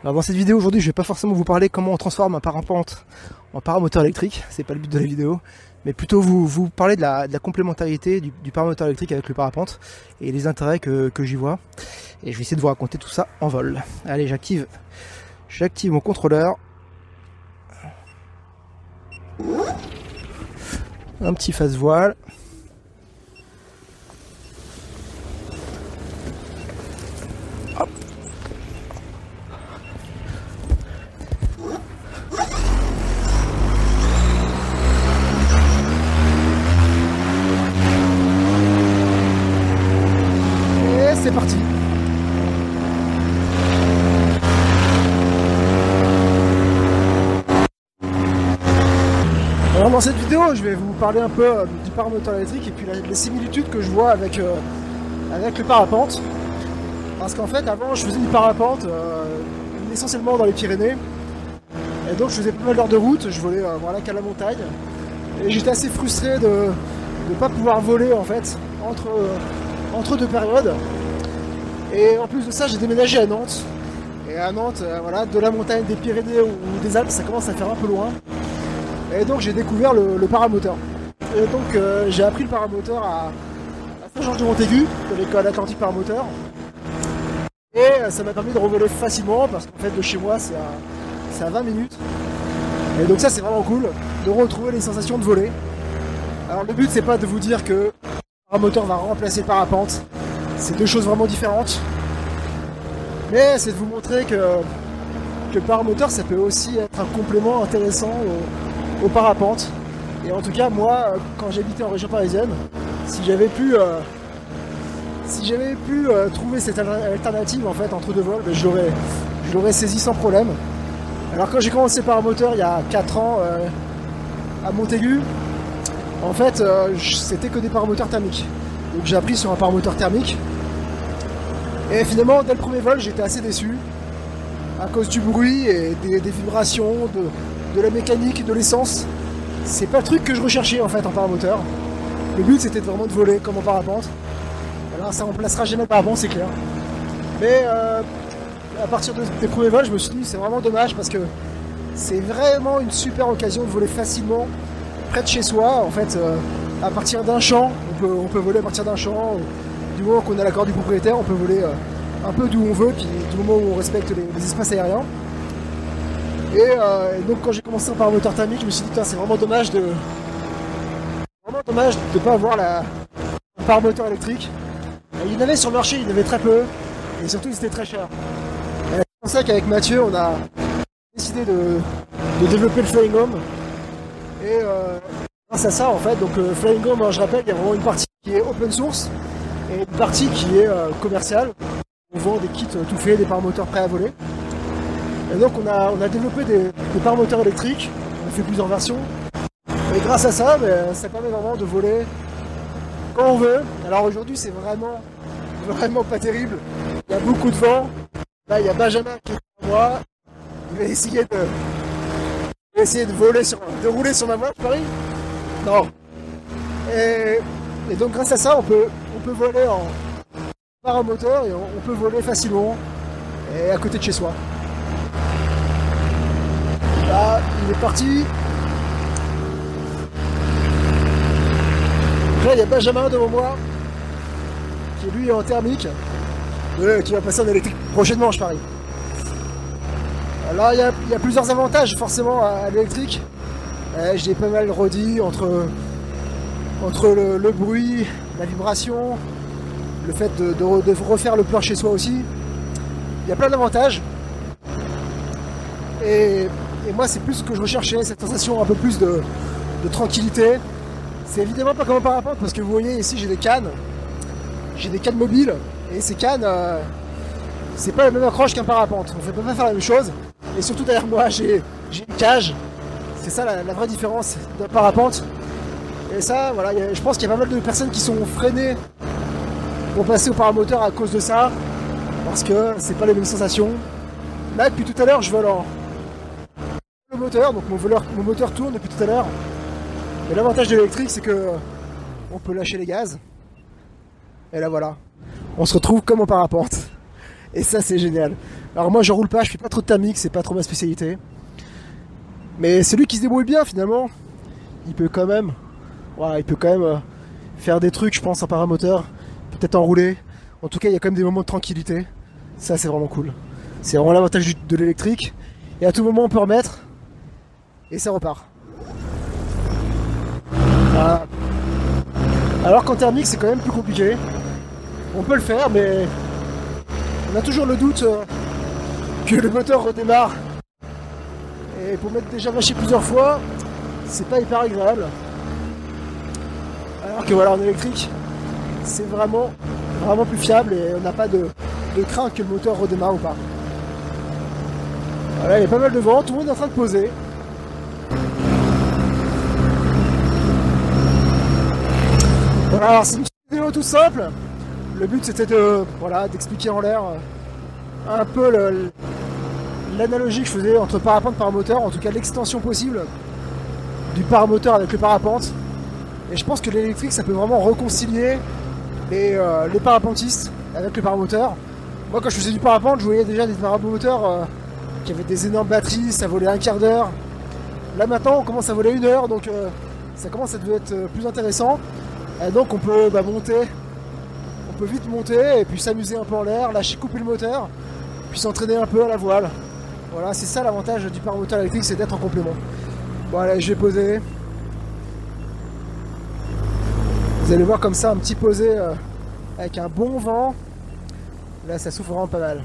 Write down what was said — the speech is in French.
Alors dans cette vidéo aujourd'hui, je vais pas forcément vous parler comment on transforme un parapente en paramoteur électrique, c'est pas le but de la vidéo, mais plutôt vous parler de la complémentarité du paramoteur électrique avec le parapente et les intérêts que j'y vois. Et je vais essayer de vous raconter tout ça en vol. Allez, j'active mon contrôleur. Un petit face voile. Hop. Et c'est parti. Alors dans cette vidéo, je vais vous parler un peu du paramoteur électrique et puis les similitudes que je vois avec le parapente. Parce qu'en fait, avant, je faisais du parapente essentiellement dans les Pyrénées. Et donc, je faisais pas mal d'heures de route, je volais voilà, qu'à la montagne. Et j'étais assez frustré de ne pas pouvoir voler en fait entre deux périodes. Et en plus de ça, j'ai déménagé à Nantes. Et à Nantes, voilà, de la montagne, des Pyrénées ou des Alpes, ça commence à faire un peu loin. Et donc j'ai découvert le paramoteur. Et donc j'ai appris le paramoteur à Saint-Georges-de-Montaigu, de l'école Atlantique Paramoteur. Et ça m'a permis de revoler facilement, parce qu'en fait de chez moi c'est à 20 minutes. Et donc ça c'est vraiment cool, de retrouver les sensations de voler. Alors le but c'est pas de vous dire que le paramoteur va remplacer le parapente, c'est deux choses vraiment différentes. Mais c'est de vous montrer que le paramoteur ça peut aussi être un complément intéressant au parapente. Et en tout cas moi quand j'habitais en région parisienne, si j'avais pu trouver cette alternative en fait entre deux vols, ben, je l'aurais saisi sans problème. Alors quand j'ai commencé le paramoteur il y a 4 ans à Montaigu, en fait c'était que des paramoteurs thermiques. Donc j'ai appris sur un paramoteur thermique. Et finalement dès le premier vol j'étais assez déçu à cause du bruit et des vibrations, de la mécanique, de l'essence. C'est pas le truc que je recherchais en fait en paramoteur. Le but c'était vraiment de voler comme en parapente. Alors ça remplacera jamais le parapente, c'est clair. Mais à partir des premiers vols, je me suis dit c'est vraiment dommage parce que c'est vraiment une super occasion de voler facilement près de chez soi. En fait, à partir d'un champ, on peut voler à partir d'un champ. Du moment qu'on a l'accord du propriétaire, on peut voler un peu d'où on veut, puis du moment où on respecte les espaces aériens. Et donc quand j'ai commencé en paramoteur thermique, je me suis dit c'est vraiment dommage de ne pas avoir un paramoteur électrique. Il y en avait sur le marché, il y en avait très peu, et surtout c'était très cher. C'est pour ça qu'avec Mathieu, on a décidé de développer le Flying Home. Et grâce à ça, en fait, donc Flying Home, je rappelle, il y a vraiment une partie qui est open source et une partie qui est commerciale. On vend des kits tout faits, des paramoteurs prêts à voler. Et donc on a développé des paramoteurs électriques, on a fait plusieurs versions. Et grâce à ça, ça permet vraiment de voler quand on veut. Alors aujourd'hui c'est vraiment pas terrible. Il y a beaucoup de vent. Là il y a Benjamin qui est derrière moi. Il va essayer de rouler sur ma voie, je parie. Non. Et donc grâce à ça on peut voler en paramoteur et on peut voler facilement et à côté de chez soi. Là, il est parti. Là, il y a Benjamin devant moi, qui lui est en thermique, qui va passer en électrique prochainement, je parie. Alors, il y a plusieurs avantages forcément à l'électrique. J'ai pas mal redit entre le bruit, la vibration, le fait de refaire le plein chez soi aussi. Il y a plein d'avantages. Et moi c'est plus ce que je recherchais, cette sensation un peu plus de tranquillité. C'est évidemment pas comme un parapente parce que vous voyez ici j'ai des cannes mobiles et ces cannes c'est pas la même accroche qu'un parapente, on peut pas faire la même chose. Et surtout derrière moi j'ai une cage, c'est ça la vraie différence d'un parapente. Et ça voilà, je pense qu'il y a pas mal de personnes qui sont freinées pour passer au paramoteur à cause de ça, parce que c'est pas les mêmes sensations. Là depuis tout à l'heure je vole en moteur, donc mon moteur tourne depuis tout à l'heure. Et l'avantage de l'électrique c'est que on peut lâcher les gaz. Et là voilà, on se retrouve comme en parapente. Et ça c'est génial. Alors moi je roule pas, je fais pas trop de thermique, c'est pas trop ma spécialité. Mais celui qui se débrouille bien finalement, il peut quand même, voilà, il peut quand même faire des trucs, je pense, en paramoteur, peut-être enrouler. En tout cas, il y a quand même des moments de tranquillité. Ça, c'est vraiment cool. C'est vraiment l'avantage de l'électrique. Et à tout moment, on peut remettre et ça repart. Voilà. Alors qu'en thermique, c'est quand même plus compliqué. On peut le faire, mais on a toujours le doute que le moteur redémarre. Et pour m'être déjà vaché plusieurs fois, c'est pas hyper agréable. Alors que voilà, en électrique, c'est vraiment plus fiable et on n'a pas de crainte que le moteur redémarre ou pas. Voilà, il y a pas mal de vent, tout le monde est en train de poser. Voilà, alors c'est une petite vidéo tout simple. Le but c'était d'expliquer en l'air un peu l'analogie que je faisais entre parapente et paramoteur, en tout cas l'extension possible du paramoteur avec le parapente. Et je pense que l'électrique ça peut vraiment réconcilier les parapentistes avec le paramoteur. Moi quand je faisais du parapente, je voyais déjà des paramoteurs qui avaient des énormes batteries, ça volait un quart d'heure. Là maintenant on commence à voler 1 heure, donc ça commence à être plus intéressant. Et donc on peut monter, on peut vite monter et puis s'amuser un peu en l'air, lâcher, couper le moteur, puis s'entraîner un peu à la voile. Voilà, c'est ça l'avantage du paramoteur électrique, c'est d'être en complément. Bon allez, je vais poser. Vous allez voir comme ça un petit posé avec un bon vent. Là ça souffle vraiment pas mal.